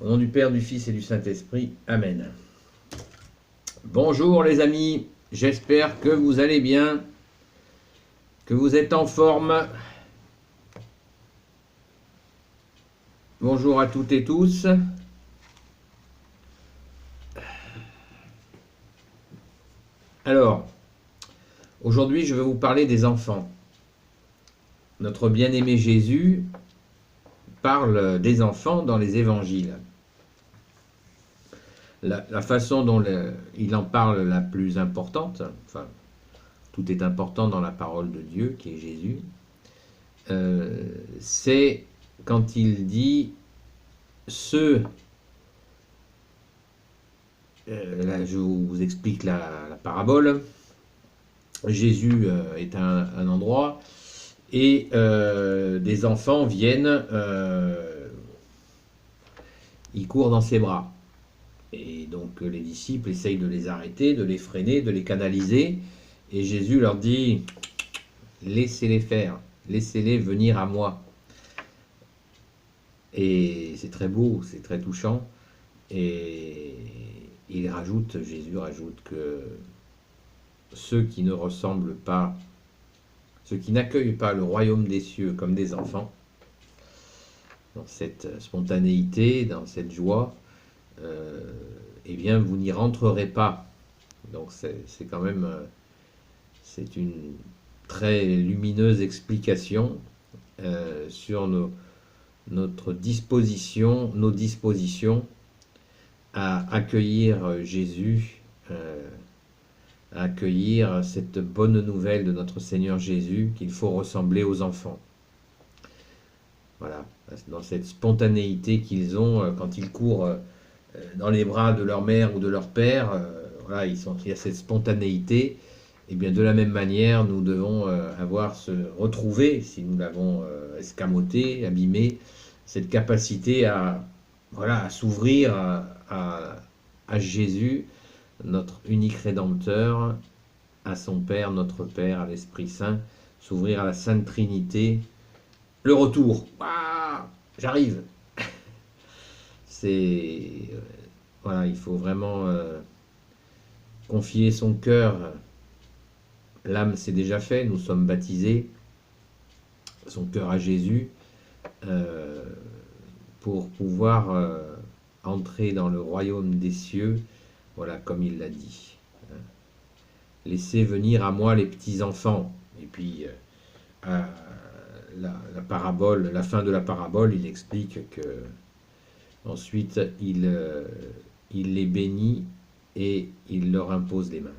Au nom du Père, du Fils et du Saint-Esprit. Amen. Bonjour les amis, j'espère que vous allez bien, que vous êtes en forme. Bonjour à toutes et tous. Alors, aujourd'hui je vais vous parler des enfants. Notre bien-aimé Jésus parle des enfants dans les évangiles. La façon dont il en parle la plus importante, enfin, tout est important dans la parole de Dieu qui est Jésus, c'est quand il dit ceux, là je vous explique la parabole. Jésus est à un endroit et des enfants viennent, ils courent dans ses bras. Et donc les disciples essayent de les arrêter, de les freiner, de les canaliser. Et Jésus leur dit, laissez-les faire, laissez-les venir à moi. Et c'est très beau, c'est très touchant. Et Jésus rajoute que ceux qui ne ressemblent pas, ceux qui n'accueillent pas le royaume des cieux comme des enfants, dans cette spontanéité, dans cette joie, eh bien vous n'y rentrerez pas. Donc c'est quand même, c'est une très lumineuse explication sur notre disposition, nos dispositions à accueillir Jésus, à accueillir cette bonne nouvelle de notre Seigneur Jésus, qu'il faut ressembler aux enfants. Voilà, dans cette spontanéité qu'ils ont quand ils courent dans les bras de leur mère ou de leur père, voilà, il y a cette spontanéité. Et bien de la même manière, nous devons retrouver, si nous l'avons escamoté, abîmé, cette capacité à, voilà, à s'ouvrir à Jésus, notre unique Rédempteur, à son Père, notre Père, à l'Esprit Saint, s'ouvrir à la Sainte Trinité. Le retour, ah, j'arrive. C'est voilà, il faut vraiment confier son cœur. L'âme c'est déjà fait, nous sommes baptisés, son cœur à Jésus, pour pouvoir entrer dans le royaume des cieux, voilà, comme il l'a dit. Laissez venir à moi les petits enfants. Et puis la parabole, la fin de la parabole, il explique que ensuite il les bénit et il leur impose les mains.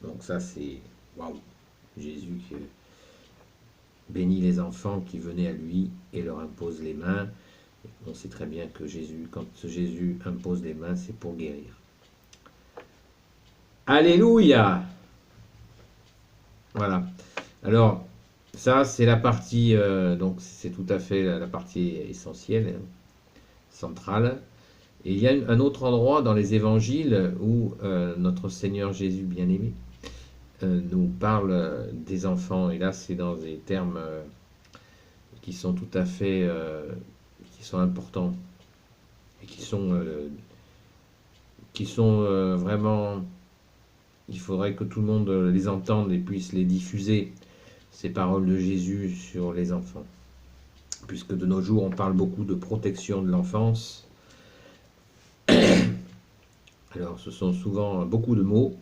Donc ça c'est waouh, Jésus qui bénit les enfants qui venaient à lui et leur impose les mains. On sait très bien que Jésus, quand Jésus impose les mains, c'est pour guérir. Alléluia! Voilà. Alors, ça, c'est la partie, donc c'est tout à fait la partie essentielle, hein, centrale. Et il y a un autre endroit dans les évangiles où notre Seigneur Jésus bien-aimé nous parle des enfants. Et là, c'est dans des termes qui sont tout à fait, qui sont importants et qui sont vraiment, il faudrait que tout le monde les entende et puisse les diffuser, ces paroles de Jésus sur les enfants. Puisque de nos jours, on parle beaucoup de protection de l'enfance. Alors, ce sont souvent beaucoup de mots,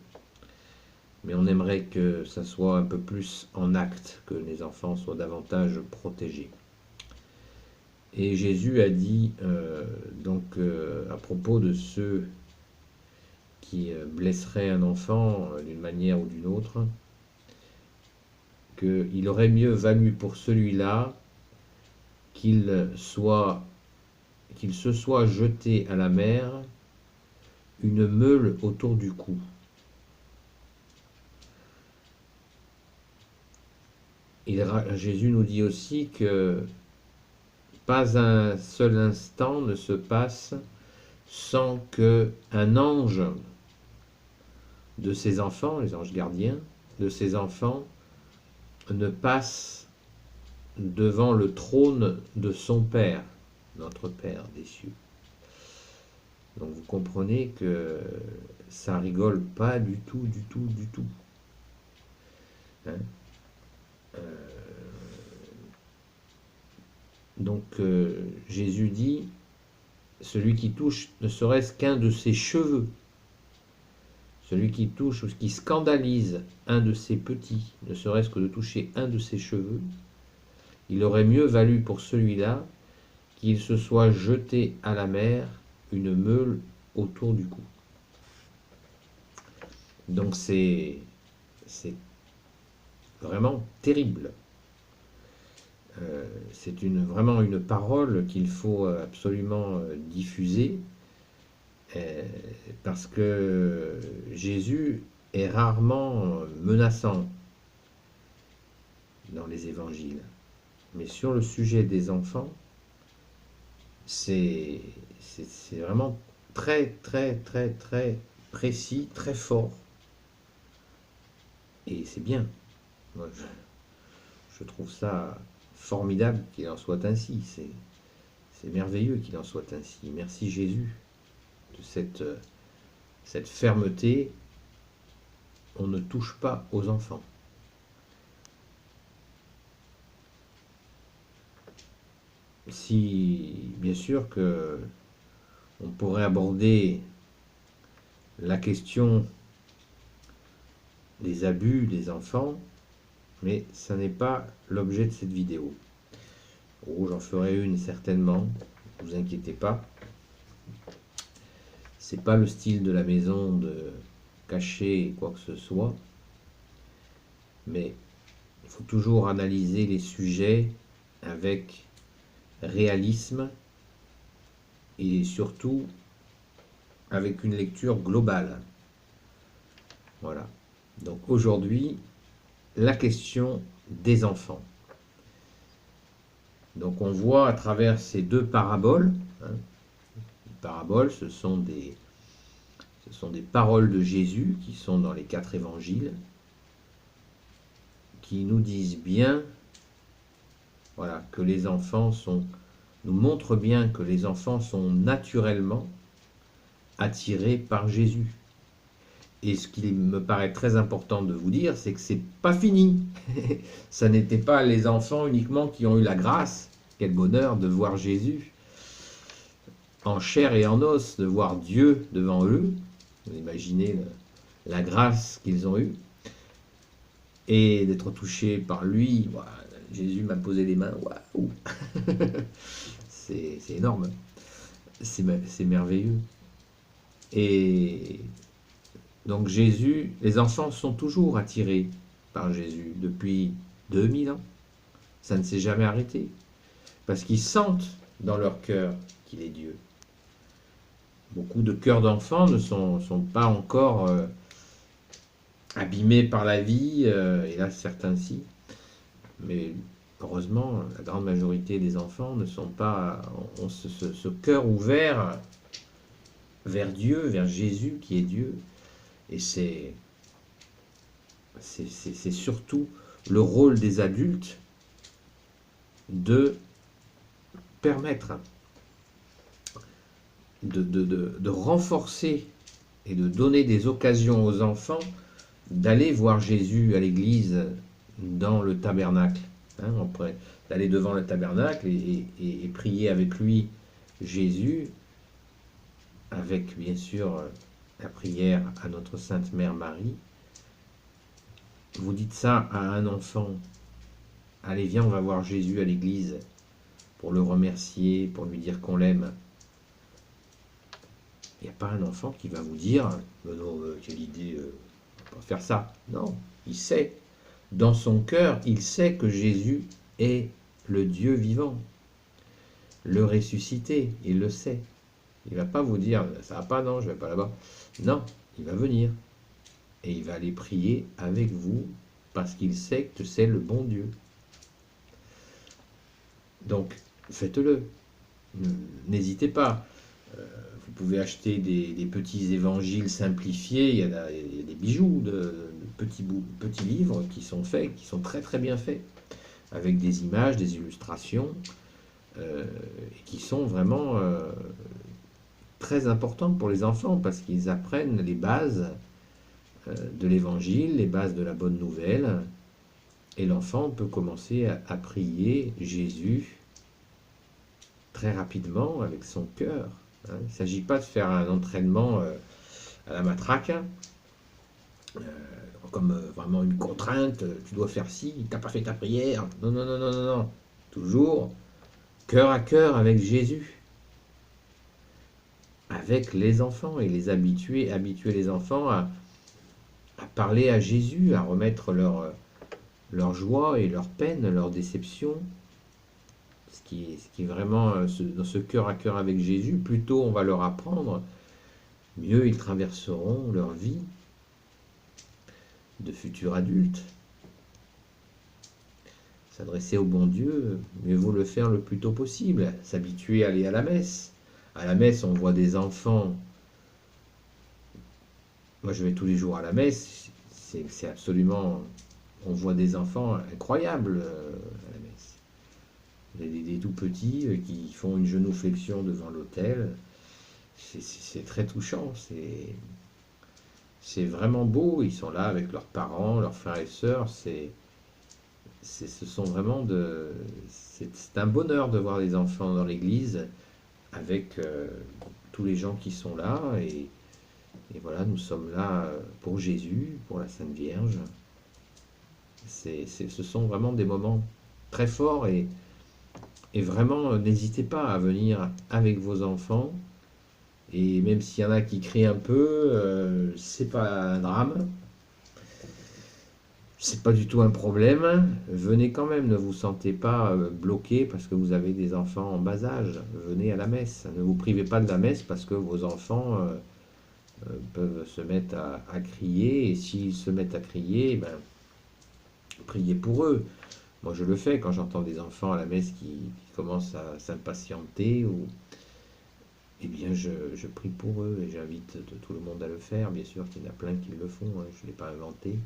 mais on aimerait que ça soit un peu plus en acte, que les enfants soient davantage protégés. Et Jésus a dit, à propos de ceux qui blesserait un enfant d'une manière ou d'une autre, qu'il aurait mieux valu pour celui-là qu'il se soit jeté à la mer une meule autour du cou. Et Jésus nous dit aussi que pas un seul instant ne se passe sans qu'un ange de ses enfants, les anges gardiens, de ses enfants, ne passe devant le trône de son Père, notre Père des cieux. Donc vous comprenez que ça rigole pas du tout, du tout, du tout. Hein. Jésus dit, celui qui touche ne serait-ce qu'un de ses cheveux, celui qui touche ou qui scandalise un de ses petits, ne serait-ce que de toucher un de ses cheveux, il aurait mieux valu pour celui-là qu'il se soit jeté à la mer une meule autour du cou. Donc c'est vraiment terrible. C'est vraiment une parole qu'il faut absolument diffuser, parce que Jésus est rarement menaçant dans les évangiles. Mais sur le sujet des enfants, c'est vraiment très, très, très, très précis, très fort. Et c'est bien. Moi, je trouve ça formidable qu'il en soit ainsi. C'est merveilleux qu'il en soit ainsi. Merci Jésus de cette fermeté. On ne touche pas aux enfants. Si, bien sûr que on pourrait aborder la question des abus des enfants, mais ça n'est pas l'objet de cette vidéo. Oh, j'en ferai une certainement, ne vous inquiétez pas. C'est pas le style de la maison de cacher quoi que ce soit, mais il faut toujours analyser les sujets avec réalisme et surtout avec une lecture globale. Voilà. Donc aujourd'hui, la question des enfants. Donc on voit à travers ces deux paraboles, hein, les paraboles, ce sont des paroles de Jésus qui sont dans les 4 évangiles, qui nous disent bien, voilà, que les enfants nous montrent bien que les enfants sont naturellement attirés par Jésus. Et ce qui me paraît très important de vous dire, c'est que c'est pas fini. Ça n'était pas les enfants uniquement qui ont eu la grâce, quel bonheur de voir Jésus en chair et en os, de voir Dieu devant eux. Vous imaginez la grâce qu'ils ont eue. Et d'être touchés par lui. Voilà, Jésus m'a posé les mains. Waouh. C'est énorme. C'est merveilleux. Et donc Jésus, les enfants sont toujours attirés par Jésus depuis 2000 ans. Ça ne s'est jamais arrêté. Parce qu'ils sentent dans leur cœur qu'il est Dieu. Beaucoup de cœurs d'enfants ne sont pas encore abîmés par la vie, et là certains si. Mais heureusement, la grande majorité des enfants ne sont pas, ont ce cœur ouvert vers Dieu, vers Jésus qui est Dieu. Et c'est surtout le rôle des adultes de permettre de renforcer et de donner des occasions aux enfants d'aller voir Jésus à l'église dans le tabernacle. Hein, d'aller devant le tabernacle et prier avec lui Jésus, avec bien sûr la prière à notre Sainte Mère Marie. Vous dites ça à un enfant, allez viens on va voir Jésus à l'église pour le remercier, pour lui dire qu'on l'aime. Il n'y a pas un enfant qui va vous dire non, quelle idée, on va pas faire ça. Non, il sait, dans son cœur, il sait que Jésus est le Dieu vivant, le ressuscité, il le sait. Il ne va pas vous dire ça va pas, non, je ne vais pas là-bas. Non, il va venir et il va aller prier avec vous parce qu'il sait que c'est le bon Dieu. Donc, faites-le. N'hésitez pas. Vous pouvez acheter des petits évangiles simplifiés. Il y a des bijoux de petits livres qui sont faits, qui sont très très bien faits, avec des images, des illustrations, et qui sont vraiment très important pour les enfants parce qu'ils apprennent les bases de l'évangile, les bases de la bonne nouvelle. Et l'enfant peut commencer à prier Jésus très rapidement avec son cœur. Hein. Il ne s'agit pas de faire un entraînement à la matraque, hein, comme vraiment une contrainte, tu dois faire ci, tu n'as pas fait ta prière. Non, non, non, non, non, non. Toujours cœur à cœur avec Jésus, avec les enfants et les habituer les enfants à parler à Jésus, à remettre leur joie et leur peine, leur déception. Ce qui est vraiment dans ce cœur à cœur avec Jésus, plus tôt on va leur apprendre, mieux ils traverseront leur vie de futurs adultes. S'adresser au bon Dieu, mieux vaut le faire le plus tôt possible. S'habituer à aller à la messe. À la messe, on voit des enfants. Moi, je vais tous les jours à la messe. C'est absolument. On voit des enfants incroyables à la messe. Des tout petits qui font une genuflexion devant l'autel. C'est très touchant. C'est vraiment beau. Ils sont là avec leurs parents, leurs frères et sœurs. Ce sont vraiment c'est un bonheur de voir les enfants dans l'église avec tous les gens qui sont là. Et voilà, nous sommes là pour Jésus, pour la Sainte Vierge. Ce sont vraiment des moments très forts et vraiment, n'hésitez pas à venir avec vos enfants. Et même s'il y en a qui crient un peu, c'est pas un drame. C'est pas du tout un problème. Venez quand même, ne vous sentez pas bloqué parce que vous avez des enfants en bas âge. Venez à la messe. Ne vous privez pas de la messe parce que vos enfants peuvent se mettre à crier. Et s'ils se mettent à crier, ben, priez pour eux. Moi, je le fais quand j'entends des enfants à la messe qui commencent à s'impatienter. Eh bien, je prie pour eux et j'invite tout le monde à le faire. Bien sûr qu'il y en a plein qui le font. Hein, je ne l'ai pas inventé.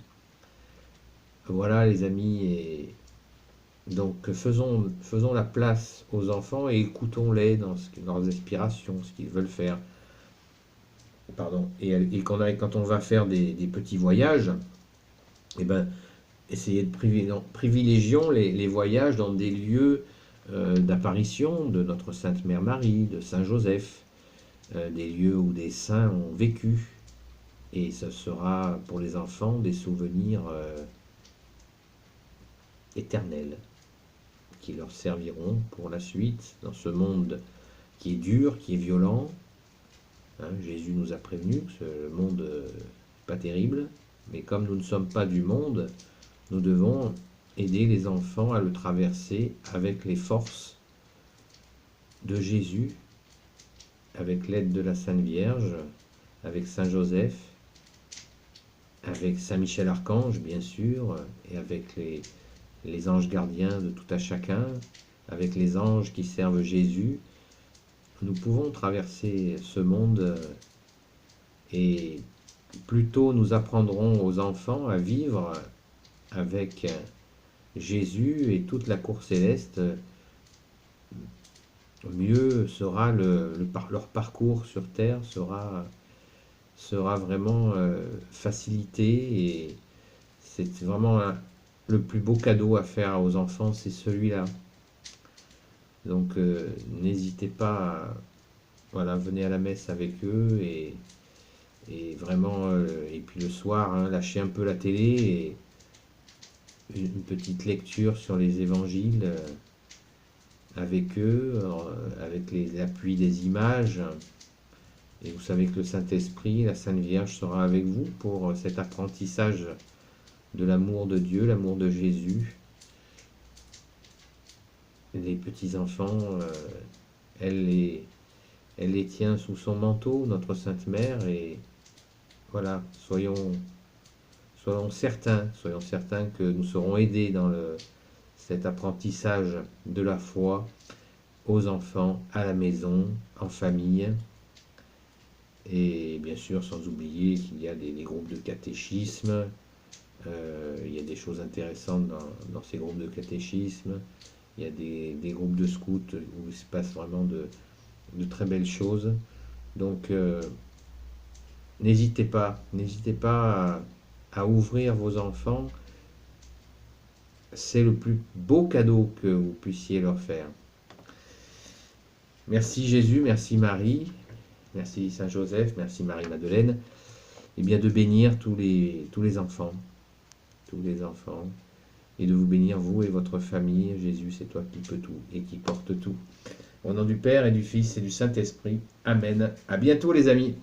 Voilà les amis, et donc faisons la place aux enfants et écoutons-les dans leurs aspirations, ce qu'ils veulent faire. Pardon. Et quand on va faire des petits voyages, eh ben, essayez de privilégions les voyages dans des lieux d'apparition de notre Sainte Mère Marie, de Saint Joseph, des lieux où des saints ont vécu. Et ce sera pour les enfants des souvenirs éternels qui leur serviront pour la suite dans ce monde qui est dur, qui est violent. Hein, Jésus nous a prévenu que ce monde n'est pas terrible, mais comme nous ne sommes pas du monde, nous devons aider les enfants à le traverser avec les forces de Jésus, avec l'aide de la Sainte Vierge, avec Saint Joseph, avec Saint Michel Archange bien sûr, et avec les anges gardiens de tout à chacun, avec les anges qui servent Jésus. Nous pouvons traverser ce monde et plus tôt nous apprendrons aux enfants à vivre avec Jésus et toute la cour céleste, mieux sera leur parcours sur terre sera vraiment facilité, et c'est vraiment le plus beau cadeau à faire aux enfants, c'est celui-là. Donc n'hésitez pas voilà, venez à la messe avec eux et vraiment, et puis le soir, hein, lâchez un peu la télé et une petite lecture sur les évangiles avec eux, avec l'appui des images. Et vous savez que le Saint-Esprit, la Sainte Vierge sera avec vous pour cet apprentissage de l'amour de Dieu, l'amour de Jésus. Les petits-enfants, elle les tient sous son manteau, notre Sainte Mère, et voilà, soyons certains que nous serons aidés dans cet apprentissage de la foi aux enfants, à la maison, en famille, et bien sûr sans oublier qu'il y a des groupes de catéchisme, il y a des choses intéressantes dans ces groupes de catéchisme, il y a des groupes de scouts où il se passe vraiment de très belles choses. Donc, n'hésitez pas à ouvrir vos enfants. C'est le plus beau cadeau que vous puissiez leur faire. Merci Jésus, merci Marie, merci Saint Joseph, merci Marie-Madeleine, et bien de bénir tous les enfants, et de vous bénir vous et votre famille. Jésus, c'est toi qui peux tout et qui porte tout. Au nom du Père et du Fils et du Saint-Esprit. Amen. À bientôt les amis.